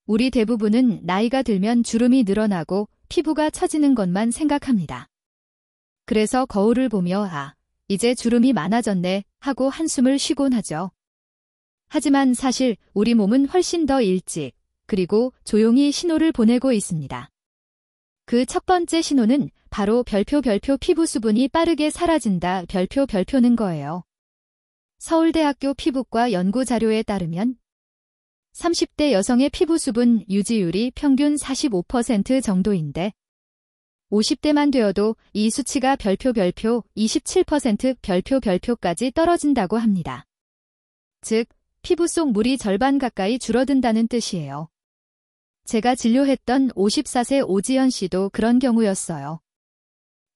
우리 대부분은 나이가 들면 주름이 늘어나고 피부가 처지는 것만 생각합니다. 그래서 거울을 보며 이제 주름이 많아졌네 하고 한숨을 쉬곤 하죠. 하지만 사실 우리 몸은 훨씬 더 일찍 그리고 조용히 신호를 보내고 있습니다. 그 첫 번째 신호는 바로 별표 피부 수분이 빠르게 사라진다 별표는 거예요. 서울대학교 피부과 연구 자료에 따르면 30대 여성의 피부 수분 유지율이 평균 45% 정도인데 50대만 되어도 이 수치가 별표 27% 별표까지 떨어진다고 합니다. 즉, 피부 속 물이 절반 가까이 줄어든다는 뜻이에요. 제가 진료했던 54세 오지연 씨도 그런 경우였어요.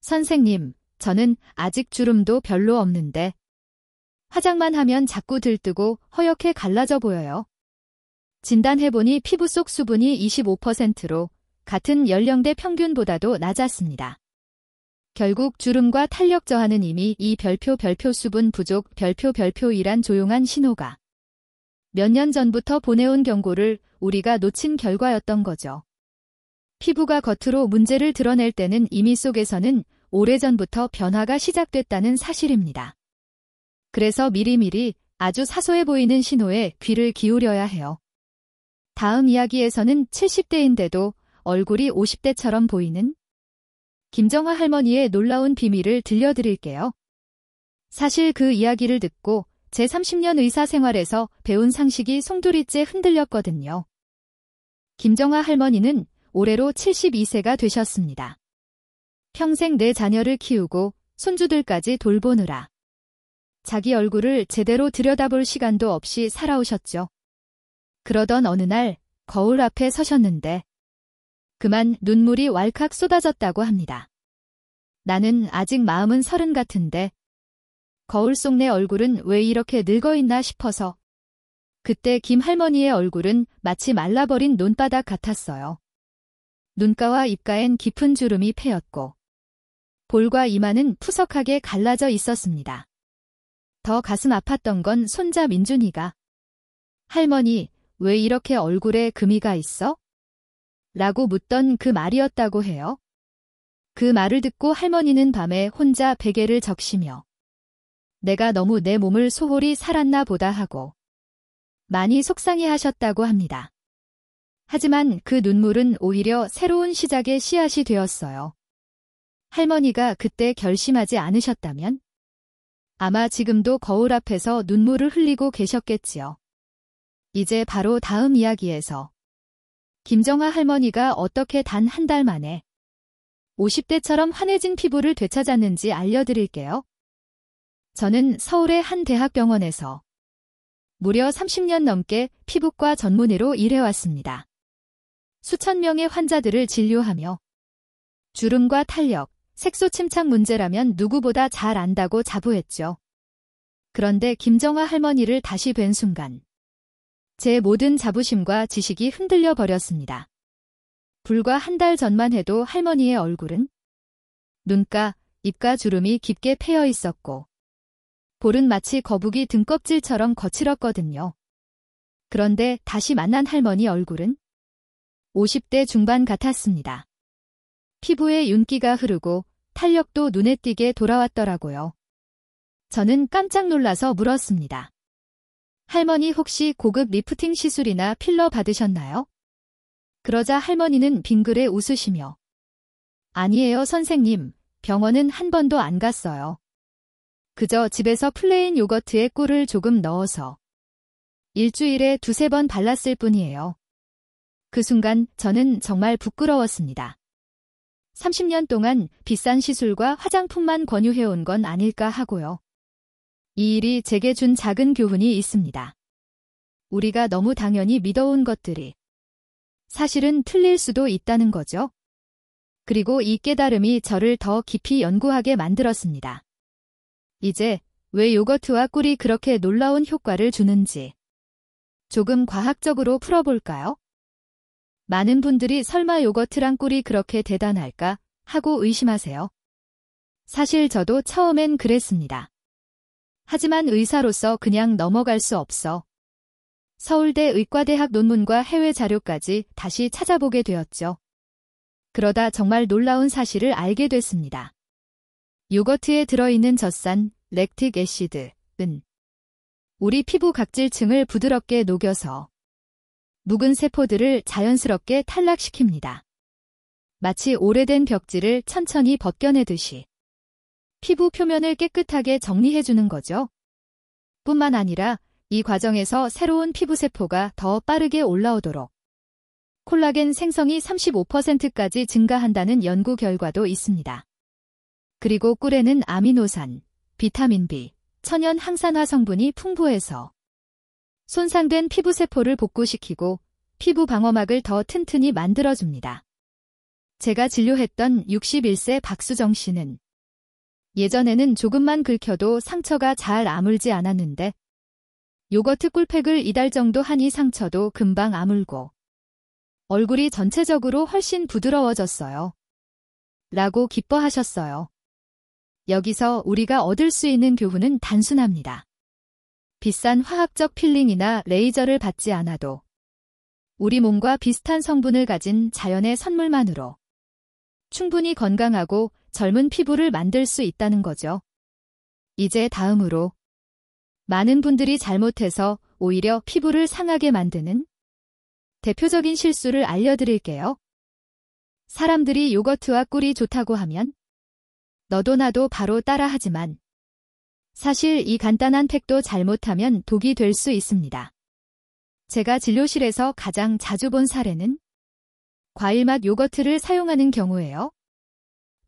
선생님, 저는 아직 주름도 별로 없는데 화장만 하면 자꾸 들뜨고 허옇게 갈라져 보여요. 진단해보니 피부 속 수분이 25%로 같은 연령대 평균보다도 낮았습니다. 결국 주름과 탄력 저하는 이미 이 별표 수분 부족 별표이란 조용한 신호가 몇 년 전부터 보내온 경고를 우리가 놓친 결과였던 거죠. 피부가 겉으로 문제를 드러낼 때는 이미 속에서는 오래전부터 변화가 시작됐다는 사실입니다. 그래서 미리미리 아주 사소해 보이는 신호에 귀를 기울여야 해요. 다음 이야기에서는 70대인데도 얼굴이 50대처럼 보이는 김정화 할머니의 놀라운 비밀을 들려드릴게요. 사실 그 이야기를 듣고 제 30년 의사 생활에서 배운 상식이 송두리째 흔들렸거든요. 김정화 할머니는 올해로 72세가 되셨습니다. 평생 내 자녀를 키우고 손주들까지 돌보느라 자기 얼굴을 제대로 들여다볼 시간도 없이 살아오셨죠. 그러던 어느 날 거울 앞에 서셨는데 그만 눈물이 왈칵 쏟아졌다고 합니다. 나는 아직 마음은 30 같은데 거울 속 내 얼굴은 왜 이렇게 늙어있나 싶어서 그때 김 할머니의 얼굴은 마치 말라버린 논바닥 같았어요. 눈가와 입가엔 깊은 주름이 패였고 볼과 이마는 푸석하게 갈라져 있었습니다. 더 가슴 아팠던 건 손자 민준이가 할머니, 왜 이렇게 얼굴에 금이가 있어? 라고 묻던 그 말이었다고 해요. 그 말을 듣고 할머니는 밤에 혼자 베개를 적시며 내가 너무 내 몸을 소홀히 살았나 보다 하고 많이 속상해하셨다고 합니다. 하지만 그 눈물은 오히려 새로운 시작의 씨앗이 되었어요. 할머니가 그때 결심하지 않으셨다면 아마 지금도 거울 앞에서 눈물을 흘리고 계셨겠지요. 이제 바로 다음 이야기에서 김정화 할머니가 어떻게 단 한 달 만에 50대처럼 환해진 피부를 되찾았는지 알려드릴게요. 저는 서울의 한 대학병원에서 무려 30년 넘게 피부과 전문의로 일해왔습니다. 수천 명의 환자들을 진료하며 주름과 탄력, 색소 침착 문제라면 누구보다 잘 안다고 자부했죠. 그런데 김정화 할머니를 다시 뵌 순간 제 모든 자부심과 지식이 흔들려 버렸습니다. 불과 한 달 전만 해도 할머니의 얼굴은 눈가, 입가 주름이 깊게 패여 있었고 볼은 마치 거북이 등껍질처럼 거칠었거든요. 그런데 다시 만난 할머니 얼굴은 50대 중반 같았습니다. 피부에 윤기가 흐르고 탄력도 눈에 띄게 돌아왔더라고요. 저는 깜짝 놀라서 물었습니다. 할머니 혹시 고급 리프팅 시술이나 필러 받으셨나요? 그러자 할머니는 빙그레 웃으시며 아니에요 선생님, 병원은 한 번도 안 갔어요. 그저 집에서 플레인 요거트에 꿀을 조금 넣어서 일주일에 2~3번 발랐을 뿐이에요. 그 순간 저는 정말 부끄러웠습니다. 30년 동안 비싼 시술과 화장품만 권유해온 건 아닐까 하고요. 이 일이 제게 준 작은 교훈이 있습니다. 우리가 너무 당연히 믿어온 것들이 사실은 틀릴 수도 있다는 거죠. 그리고 이 깨달음이 저를 더 깊이 연구하게 만들었습니다. 이제 왜 요거트와 꿀이 그렇게 놀라운 효과를 주는지 조금 과학적으로 풀어볼까요? 많은 분들이 설마 요거트랑 꿀이 그렇게 대단할까 하고 의심하세요. 사실 저도 처음엔 그랬습니다. 하지만 의사로서 그냥 넘어갈 수 없어 서울대 의과대학 논문과 해외 자료까지 다시 찾아보게 되었죠. 그러다 정말 놀라운 사실을 알게 됐습니다. 요거트에 들어있는 젖산, 렉틱 애시드는 우리 피부 각질층을 부드럽게 녹여서 묵은 세포들을 자연스럽게 탈락시킵니다. 마치 오래된 벽지를 천천히 벗겨내듯이 피부 표면을 깨끗하게 정리해주는 거죠. 뿐만 아니라 이 과정에서 새로운 피부세포가 더 빠르게 올라오도록 콜라겐 생성이 35%까지 증가한다는 연구 결과도 있습니다. 그리고 꿀에는 아미노산, 비타민 B, 천연 항산화 성분이 풍부해서 손상된 피부세포를 복구시키고 피부 방어막을 더 튼튼히 만들어줍니다. 제가 진료했던 61세 박수정 씨는 예전에는 조금만 긁혀도 상처가 잘 아물지 않았는데 요거트 꿀팩을 2달 정도 하니 상처도 금방 아물고 얼굴이 전체적으로 훨씬 부드러워졌어요. 라고 기뻐하셨어요. 여기서 우리가 얻을 수 있는 교훈은 단순합니다. 비싼 화학적 필링이나 레이저를 받지 않아도 우리 몸과 비슷한 성분을 가진 자연의 선물만으로 충분히 건강하고 젊은 피부를 만들 수 있다는 거죠. 이제 다음으로 많은 분들이 잘못해서 오히려 피부를 상하게 만드는 대표적인 실수를 알려드릴게요. 사람들이 요거트와 꿀이 좋다고 하면 너도 나도 바로 따라하지만 사실 이 간단한 팩도 잘못하면 독이 될 수 있습니다. 제가 진료실에서 가장 자주 본 사례는 과일맛 요거트를 사용하는 경우예요.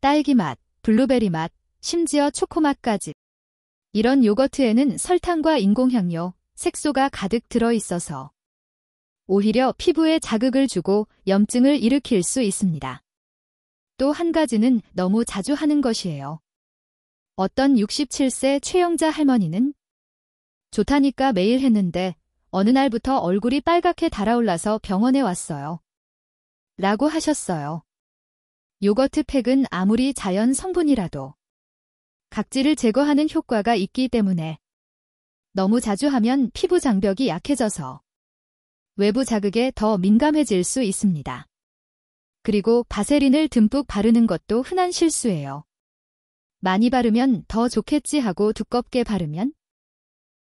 딸기맛, 블루베리 맛, 심지어 초코맛까지. 이런 요거트에는 설탕과 인공향료, 색소가 가득 들어있어서 오히려 피부에 자극을 주고 염증을 일으킬 수 있습니다. 또 한 가지는 너무 자주 하는 것이에요. 어떤 67세 최영자 할머니는 좋다니까 매일 했는데 어느 날부터 얼굴이 빨갛게 달아올라서 병원에 왔어요. 라고 하셨어요. 요거트 팩은 아무리 자연 성분이라도 각질을 제거하는 효과가 있기 때문에 너무 자주 하면 피부 장벽이 약해져서 외부 자극에 더 민감해질 수 있습니다. 그리고 바세린을 듬뿍 바르는 것도 흔한 실수예요. 많이 바르면 더 좋겠지 하고 두껍게 바르면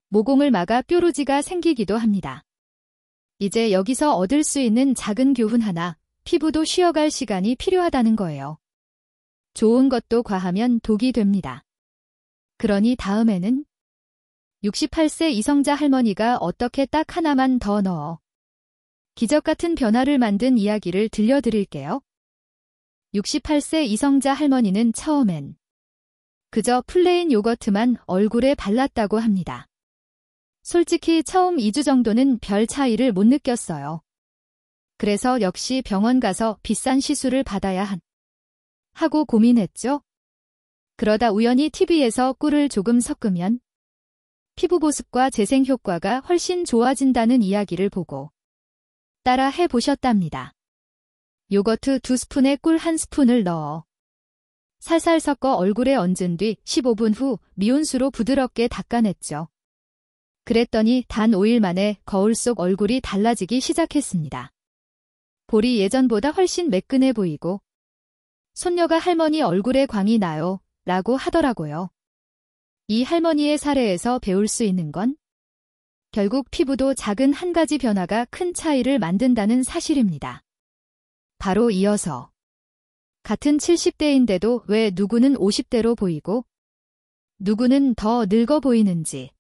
모공을 막아 뾰루지가 생기기도 합니다. 이제 여기서 얻을 수 있는 작은 교훈 하나, 피부도 쉬어갈 시간이 필요하다는 거예요. 좋은 것도 과하면 독이 됩니다. 그러니 다음에는 68세 이성자 할머니가 어떻게 딱 하나만 더 넣어 기적 같은 변화를 만든 이야기를 들려드릴게요. 68세 이성자 할머니는 처음엔 그저 플레인 요거트만 얼굴에 발랐다고 합니다. 솔직히 처음 2주 정도는 별 차이를 못 느꼈어요. 그래서 역시 병원 가서 비싼 시술을 받아야 하고 고민했죠. 그러다 우연히 TV에서 꿀을 조금 섞으면 피부 보습과 재생 효과가 훨씬 좋아진다는 이야기를 보고 따라 해보셨답니다. 요거트 2스푼에 꿀 1스푼을 넣어 살살 섞어 얼굴에 얹은 뒤 15분 후 미온수로 부드럽게 닦아냈죠. 그랬더니 단 5일 만에 거울 속 얼굴이 달라지기 시작했습니다. 볼이 예전보다 훨씬 매끈해 보이고 손녀가 할머니 얼굴에 광이 나요 라고 하더라고요. 이 할머니의 사례에서 배울 수 있는 건 결국 피부도 작은 한 가지 변화가 큰 차이를 만든다는 사실입니다. 바로 이어서 같은 70대인데도 왜 누구는 50대로 보이고 누구는 더 늙어 보이는지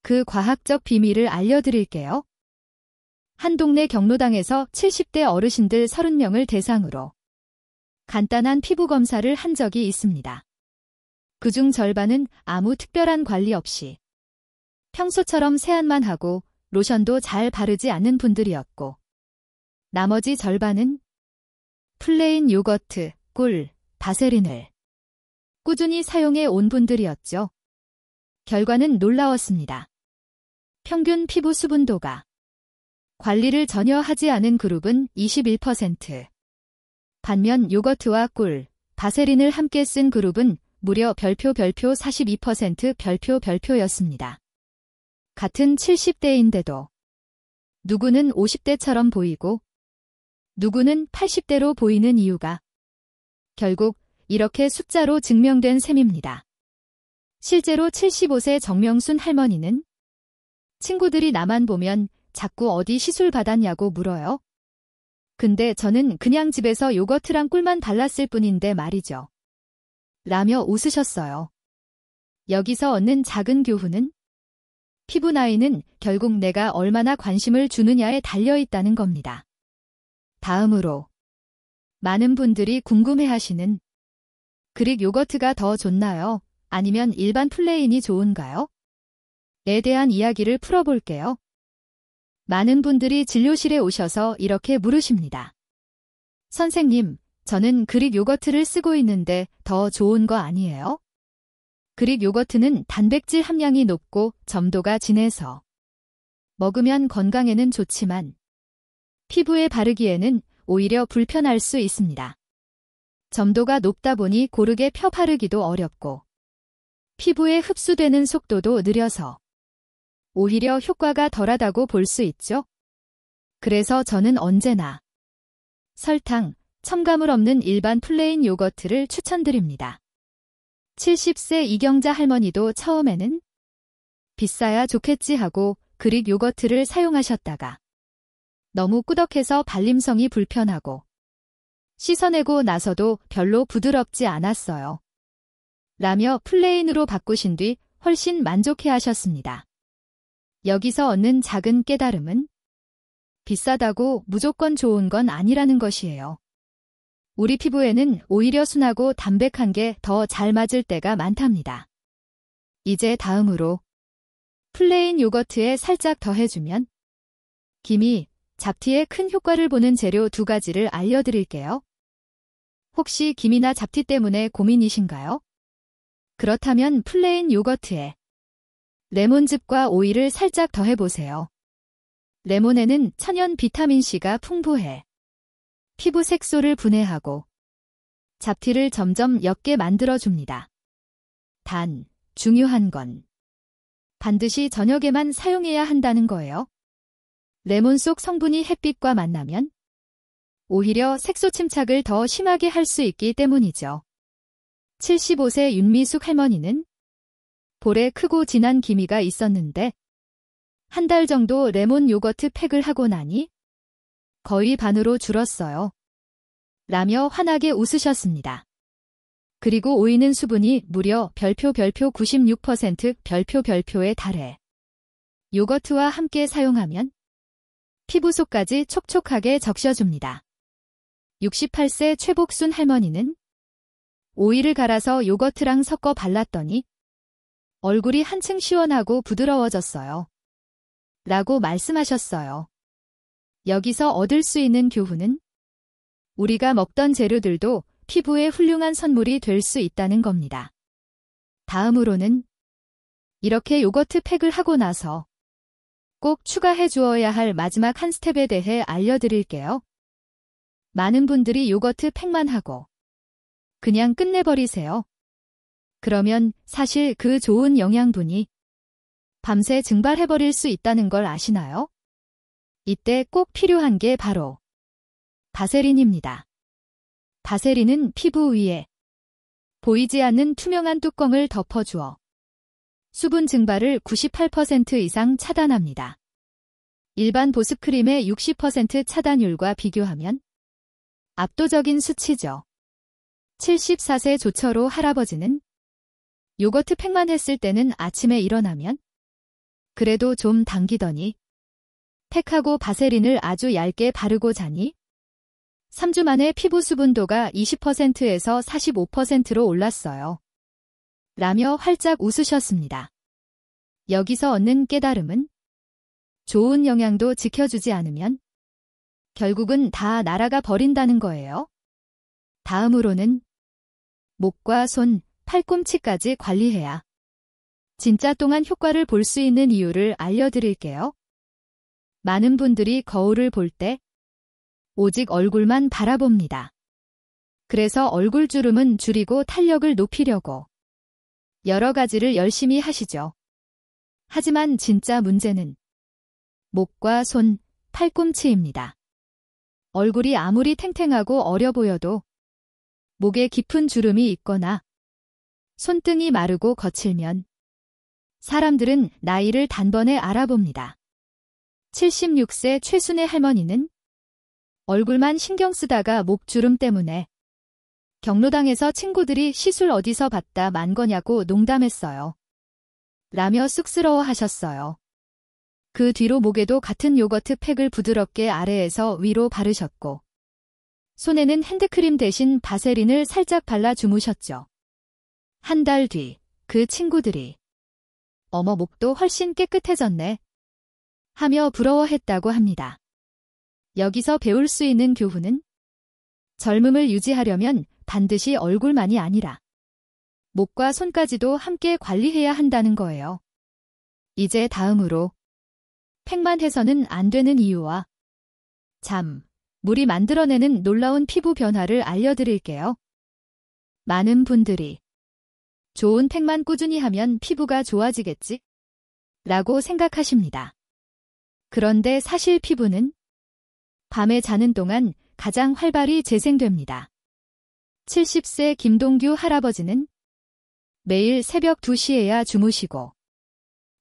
그 과학적 비밀을 알려드릴게요. 한 동네 경로당에서 70대 어르신들 30명을 대상으로 간단한 피부 검사를 한 적이 있습니다. 그중 절반은 아무 특별한 관리 없이 평소처럼 세안만 하고 로션도 잘 바르지 않는 분들이었고 나머지 절반은 플레인 요거트, 꿀, 바세린을 꾸준히 사용해 온 분들이었죠. 결과는 놀라웠습니다. 평균 피부 수분도가 관리를 전혀 하지 않은 그룹은 21%, 반면 요거트와 꿀, 바세린을 함께 쓴 그룹은 무려 별표 42% 별표였습니다. 같은 70대인데도 누구는 50대처럼 보이고 누구는 80대로 보이는 이유가 결국 이렇게 숫자로 증명된 셈입니다. 실제로 75세 정명순 할머니는 친구들이 나만 보면 자꾸 어디 시술 받았냐고 물어요. 근데 저는 그냥 집에서 요거트랑 꿀만 발랐을 뿐인데 말이죠. 라며 웃으셨어요. 여기서 얻는 작은 교훈은 피부 나이는 결국 내가 얼마나 관심을 주느냐에 달려있다는 겁니다. 다음으로 많은 분들이 궁금해하시는 그릭 요거트가 더 좋나요? 아니면 일반 플레인이 좋은가요? 에 대한 이야기를 풀어볼게요. 많은 분들이 진료실에 오셔서 이렇게 물으십니다. 선생님, 저는 그릭 요거트를 쓰고 있는데 더 좋은 거 아니에요? 그릭 요거트는 단백질 함량이 높고 점도가 진해서 먹으면 건강에는 좋지만 피부에 바르기에는 오히려 불편할 수 있습니다. 점도가 높다 보니 고르게 펴 바르기도 어렵고 피부에 흡수되는 속도도 느려서 오히려 효과가 덜하다고 볼 수 있죠. 그래서 저는 언제나 설탕, 첨가물 없는 일반 플레인 요거트를 추천드립니다. 70세 이경자 할머니도 처음에는 비싸야 좋겠지 하고 그릭 요거트를 사용하셨다가 너무 꾸덕해서 발림성이 불편하고 씻어내고 나서도 별로 부드럽지 않았어요. 라며 플레인으로 바꾸신 뒤 훨씬 만족해 하셨습니다. 여기서 얻는 작은 깨달음은 비싸다고 무조건 좋은 건 아니라는 것이에요. 우리 피부에는 오히려 순하고 담백한 게 더 잘 맞을 때가 많답니다. 이제 다음으로 플레인 요거트에 살짝 더해주면 기미, 잡티에 큰 효과를 보는 재료 2가지를 알려드릴게요. 혹시 기미나 잡티 때문에 고민이신가요? 그렇다면 플레인 요거트에 레몬즙과 오일을 살짝 더해보세요. 레몬에는 천연 비타민C가 풍부해 피부 색소를 분해하고 잡티를 점점 옅게 만들어줍니다. 단, 중요한 건 반드시 저녁에만 사용해야 한다는 거예요. 레몬 속 성분이 햇빛과 만나면 오히려 색소 침착을 더 심하게 할 수 있기 때문이죠. 75세 윤미숙 할머니는 볼에 크고 진한 기미가 있었는데 한 달 정도 레몬 요거트 팩을 하고 나니 거의 반으로 줄었어요. 라며 환하게 웃으셨습니다. 그리고 오이는 수분이 무려 별표 96% 별표에 달해 요거트와 함께 사용하면 피부 속까지 촉촉하게 적셔줍니다. 68세 최복순 할머니는 오이를 갈아서 요거트랑 섞어 발랐더니 얼굴이 한층 시원하고 부드러워졌어요. 라고 말씀하셨어요. 여기서 얻을 수 있는 교훈은 우리가 먹던 재료들도 피부에 훌륭한 선물이 될 수 있다는 겁니다. 다음으로는 이렇게 요거트 팩을 하고 나서 꼭 추가해 주어야 할 마지막 한 스텝에 대해 알려드릴게요. 많은 분들이 요거트 팩만 하고 그냥 끝내버리세요. 그러면 사실 그 좋은 영양분이 밤새 증발해버릴 수 있다는 걸 아시나요? 이때 꼭 필요한 게 바로 바세린입니다. 바세린은 피부 위에 보이지 않는 투명한 뚜껑을 덮어주어 수분 증발을 98% 이상 차단합니다. 일반 보습크림의 60% 차단율과 비교하면 압도적인 수치죠. 74세 조처로 할아버지는 요거트 팩만 했을 때는 아침에 일어나면 그래도 좀 당기더니 팩하고 바세린을 아주 얇게 바르고 자니 3주 만에 피부 수분도가 20%에서 45%로 올랐어요. 라며 활짝 웃으셨습니다. 여기서 얻는 깨달음은 좋은 영양도 지켜주지 않으면 결국은 다 날아가 버린다는 거예요. 다음으로는 목과 손, 팔꿈치까지 관리해야 진짜 동안 효과를 볼 수 있는 이유를 알려드릴게요. 많은 분들이 거울을 볼 때 오직 얼굴만 바라봅니다. 그래서 얼굴 주름은 줄이고 탄력을 높이려고 여러 가지를 열심히 하시죠. 하지만 진짜 문제는 목과 손, 팔꿈치입니다. 얼굴이 아무리 탱탱하고 어려 보여도 목에 깊은 주름이 있거나 손등이 마르고 거칠면 사람들은 나이를 단번에 알아봅니다. 76세 최순애 할머니는 얼굴만 신경 쓰다가 목주름 때문에 경로당에서 친구들이 시술 어디서 받다 만 거냐고 농담했어요. 라며 쑥스러워 하셨어요. 그 뒤로 목에도 같은 요거트 팩을 부드럽게 아래에서 위로 바르셨고 손에는 핸드크림 대신 바세린을 살짝 발라 주무셨죠. 한 달 뒤 그 친구들이 어머 목도 훨씬 깨끗해졌네 하며 부러워했다고 합니다. 여기서 배울 수 있는 교훈은 젊음을 유지하려면 반드시 얼굴만이 아니라 목과 손까지도 함께 관리해야 한다는 거예요. 이제 다음으로 팩만 해서는 안 되는 이유와 물이 만들어내는 놀라운 피부 변화를 알려드릴게요. 많은 분들이 좋은 팩만 꾸준히 하면 피부가 좋아지겠지? 라고 생각하십니다. 그런데 사실 피부는 밤에 자는 동안 가장 활발히 재생됩니다. 70세 김동규 할아버지는 매일 새벽 2시에야 주무시고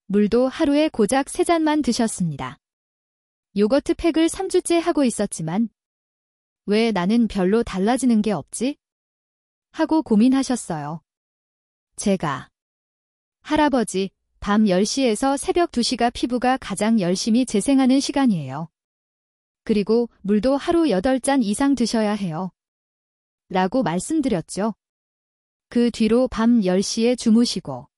물도 하루에 고작 3잔만 드셨습니다. 요거트 팩을 3주째 하고 있었지만 왜 나는 별로 달라지는 게 없지? 하고 고민하셨어요. 제가 할아버지, 밤 10시에서 새벽 2시가 피부가 가장 열심히 재생하는 시간이에요. 그리고 물도 하루 8잔 이상 드셔야 해요. 라고 말씀드렸죠. 그 뒤로 밤 10시에 주무시고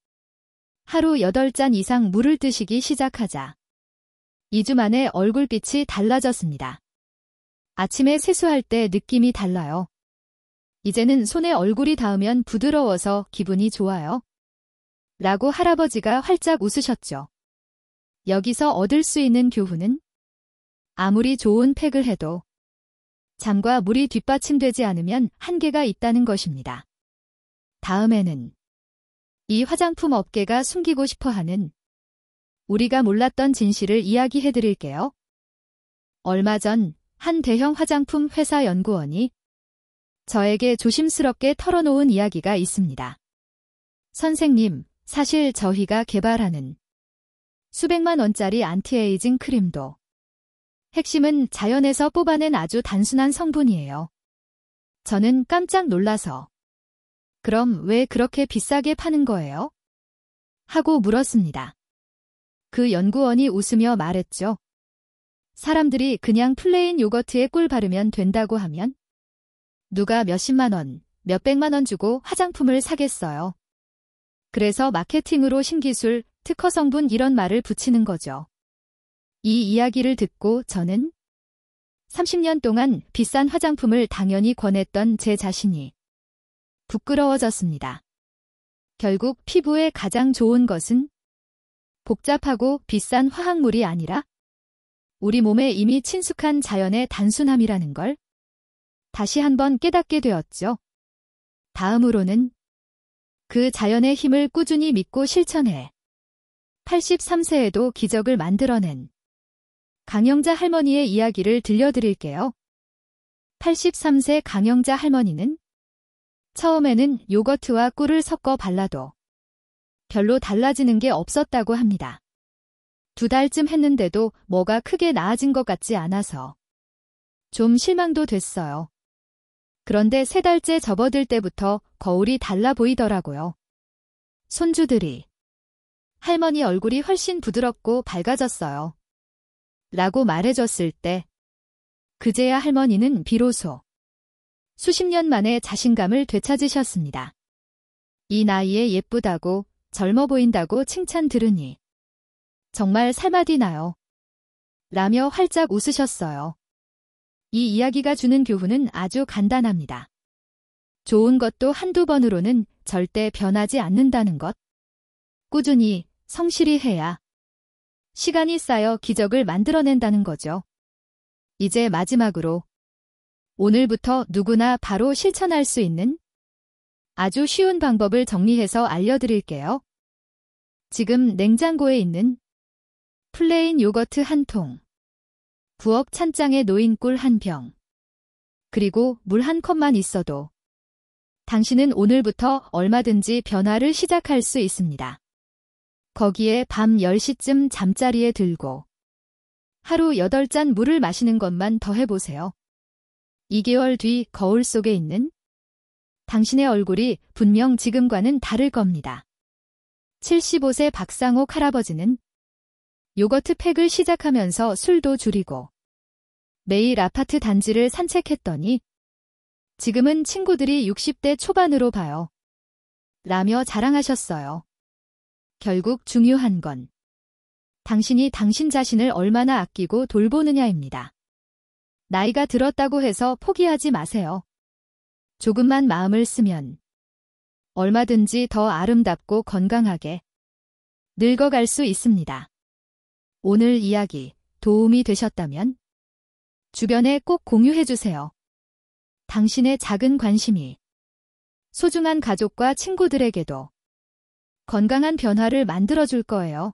하루 8잔 이상 물을 드시기 시작하자 2주 만에 얼굴빛이 달라졌습니다. 아침에 세수할 때 느낌이 달라요. 이제는 손에 얼굴이 닿으면 부드러워서 기분이 좋아요. 라고 할아버지가 활짝 웃으셨죠. 여기서 얻을 수 있는 교훈은 아무리 좋은 팩을 해도 잠과 물이 뒷받침되지 않으면 한계가 있다는 것입니다. 다음에는 이 화장품 업계가 숨기고 싶어하는 우리가 몰랐던 진실을 이야기해드릴게요. 얼마 전 한 대형 화장품 회사 연구원이 저에게 조심스럽게 털어놓은 이야기가 있습니다. 선생님, 사실 저희가 개발하는 수백만 원짜리 안티에이징 크림도 핵심은 자연에서 뽑아낸 아주 단순한 성분이에요. 저는 깜짝 놀라서 그럼 왜 그렇게 비싸게 파는 거예요? 하고 물었습니다. 그 연구원이 웃으며 말했죠. 사람들이 그냥 플레인 요거트에 꿀 바르면 된다고 하면 누가 몇십만 원, 몇백만 원 주고 화장품을 사겠어요. 그래서 마케팅으로 신기술, 특허 성분 이런 말을 붙이는 거죠. 이 이야기를 듣고 저는 30년 동안 비싼 화장품을 당연히 권했던 제 자신이 부끄러워졌습니다. 결국 피부에 가장 좋은 것은 복잡하고 비싼 화학물이 아니라 우리 몸에 이미 친숙한 자연의 단순함이라는 걸 다시 한번 깨닫게 되었죠. 다음으로는 그 자연의 힘을 꾸준히 믿고 실천해 83세에도 기적을 만들어낸 강영자 할머니의 이야기를 들려드릴게요. 83세 강영자 할머니는 처음에는 요거트와 꿀을 섞어 발라도 별로 달라지는 게 없었다고 합니다. 2달쯤 했는데도 뭐가 크게 나아진 것 같지 않아서 좀 실망도 됐어요. 그런데 3달째 접어들 때부터 거울이 달라 보이더라고요. 손주들이 할머니 얼굴이 훨씬 부드럽고 밝아졌어요. 라고 말해줬을 때 그제야 할머니는 비로소 수십 년 만에 자신감을 되찾으셨습니다. 이 나이에 예쁘다고 젊어 보인다고 칭찬 들으니 정말 살맛이 나요. 라며 활짝 웃으셨어요. 이 이야기가 주는 교훈은 아주 간단합니다. 좋은 것도 한두 번으로는 절대 변하지 않는다는 것. 꾸준히, 성실히 해야 시간이 쌓여 기적을 만들어낸다는 거죠. 이제 마지막으로 오늘부터 누구나 바로 실천할 수 있는 아주 쉬운 방법을 정리해서 알려드릴게요. 지금 냉장고에 있는 플레인 요거트 한 통, 부엌 찬장에 놓인 꿀 한 병. 그리고 물 한 컵만 있어도 당신은 오늘부터 얼마든지 변화를 시작할 수 있습니다. 거기에 밤 10시쯤 잠자리에 들고 하루 8잔 물을 마시는 것만 더 해보세요. 2개월 뒤 거울 속에 있는 당신의 얼굴이 분명 지금과는 다를 겁니다. 75세 박상옥 할아버지는 요거트 팩을 시작하면서 술도 줄이고 매일 아파트 단지를 산책했더니 지금은 친구들이 60대 초반으로 봐요. 라며 자랑하셨어요. 결국 중요한 건 당신이 당신 자신을 얼마나 아끼고 돌보느냐입니다. 나이가 들었다고 해서 포기하지 마세요. 조금만 마음을 쓰면 얼마든지 더 아름답고 건강하게 늙어갈 수 있습니다. 오늘 이야기 도움이 되셨다면 주변에 꼭 공유해주세요. 당신의 작은 관심이 소중한 가족과 친구들에게도 건강한 변화를 만들어줄 거예요.